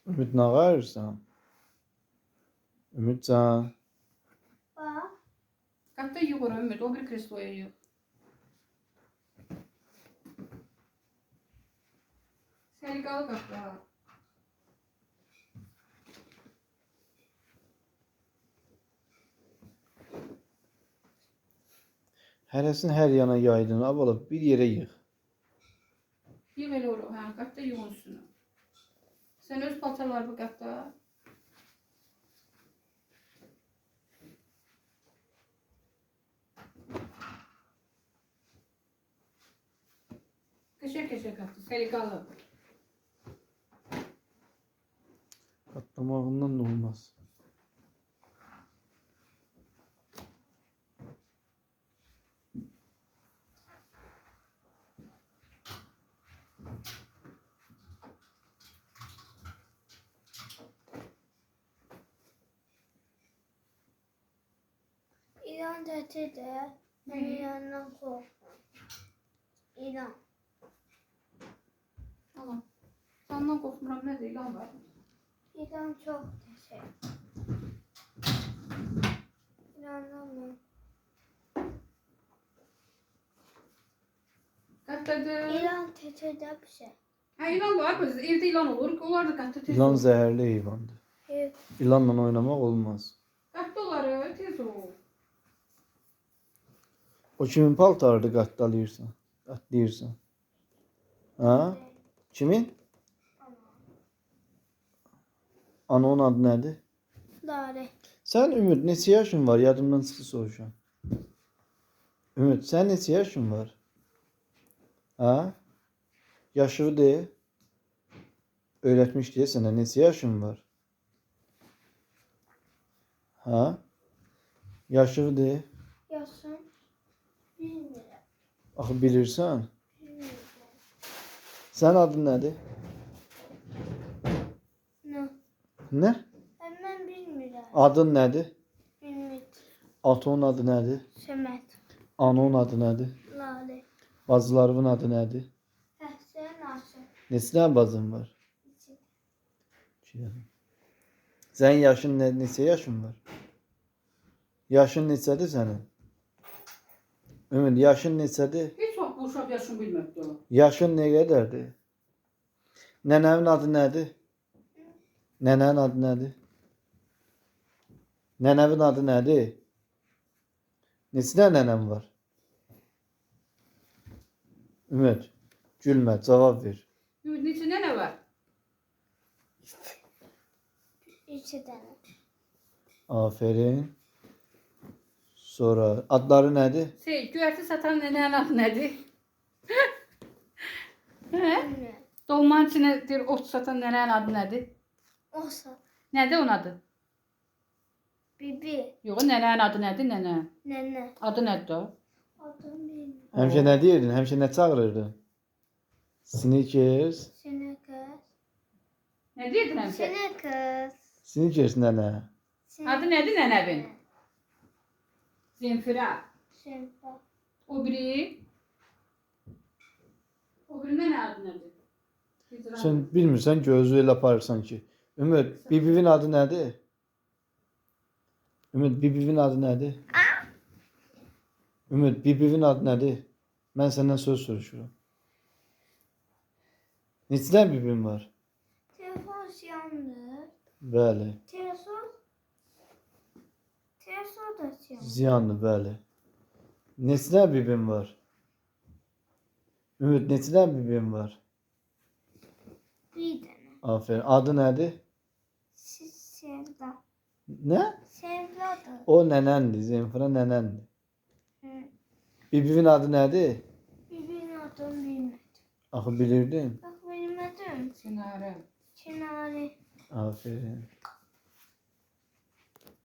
Ümit ne ağırsan? Ümitcan. Bak. Katta yukarı Ümit, o bir kresloya yığ. Selikalı katta. Hərəsini hər yana yaydın. Abala bir yere yığ. Yığ elə oru, hə, katta yığ onun üstünü. Sen öz paltarlar bu katta. Keşer keşer katta, selikalı. Katlamağından da olmaz. İlan dedi. Beni yanına koy. İlan. Tamam. Senden korkmuram, ne değil lan var. İlan çok teşekkür. İnanamıyorum. Kattadır. İlan teşekkür bir şey. Ha ilan var, biz evde ilan olur. Onlar da katta tez İlan ol. zehirli heyvandır. Evet. İlanla oynamak olmaz. Kattaları tez ol. O kimin paltarıdır qatlayırsan? Qatlayırsan. Ha? Kimin? Ananın adı nədir? Lale. Sən Ümid neçə yaşın var? Yadımdan çıxdı soruşam. Ümid, sən neçə yaşın var? Ha? Yaşını de. Öğretmiş diye sənə neçə yaşın var? Ha? Yaşını de. Yaşım. Bilmiyorum. Axı bilirsən. Bilmiyorum. Sənin adın nədir? Ne? Nə? Hemen bilmiyorum. Adın nədir? Ümit. Atonun adı nədir? Semet. Ananın adı nədir? Lale. Bacılarının adı nədir? Ehsen Asım. Neçə dənə bacın var? İçin. 2 dənə. Sənin yaşın neçə yaşın var? Yaşın neçədir sənin? Ümid, yaşın neçədir? Hiç vaxt bu uşaq yaşını bilməkdir o. Yaşın nə qədərdir? Nənənin adı nədir? Nənənin adı nədir? Nənəvin adı nədir? Neçə dənə nənəm var? Ümid, gülmə, cavab ver. Ümit, neçə nə var? İki tane. Aferin. Sonra adları nədir? Göyərti satan nənənin adı nədir? Hə? Bilmiyorum. Dolmanın içinə deyir, ot satan nənənin adı nədir? Olsa. Nədir onun adı? Bibi. Yox, nənənin adı nədir, nənə? Nene. Adı nədir o? Adım bilmiyorum. Həmişə nə deyirdin? Həmişə nə çağırırdın? Snickers. Sene kız. Nə deyirdin həmişə? Sene kız. Snickers nənə. Adı nədir nənəvin? Zemfira. Şempa. O biri? O biri nənə adı nədir? Hicran. Sən bilmirsən gözü elə aparırsan ki. Ümid, bibivin adı nədir? Ümid, bibivin adı nədir? Ümid, bibivin adı nədir? Mən səndən söz soruşuram. Neçə dənə bibin var? Telefon yandı. Bəli. Telefon. Telefon da yandı. Ziyanlı, bəli. Neçə dənə bibin var? Ümid, neçə dənə bibin var? Bir tane. Aferin. Adı nədir? Sevda. Nə? Sevdadır. O nənəndir, Zemfira nənəndir. Hı. Bibivin adı nədir? Birbirinin adını bilmedim. Axı bilirdin. Bak bilmedim. Çinarə. Çınarı. Aferin.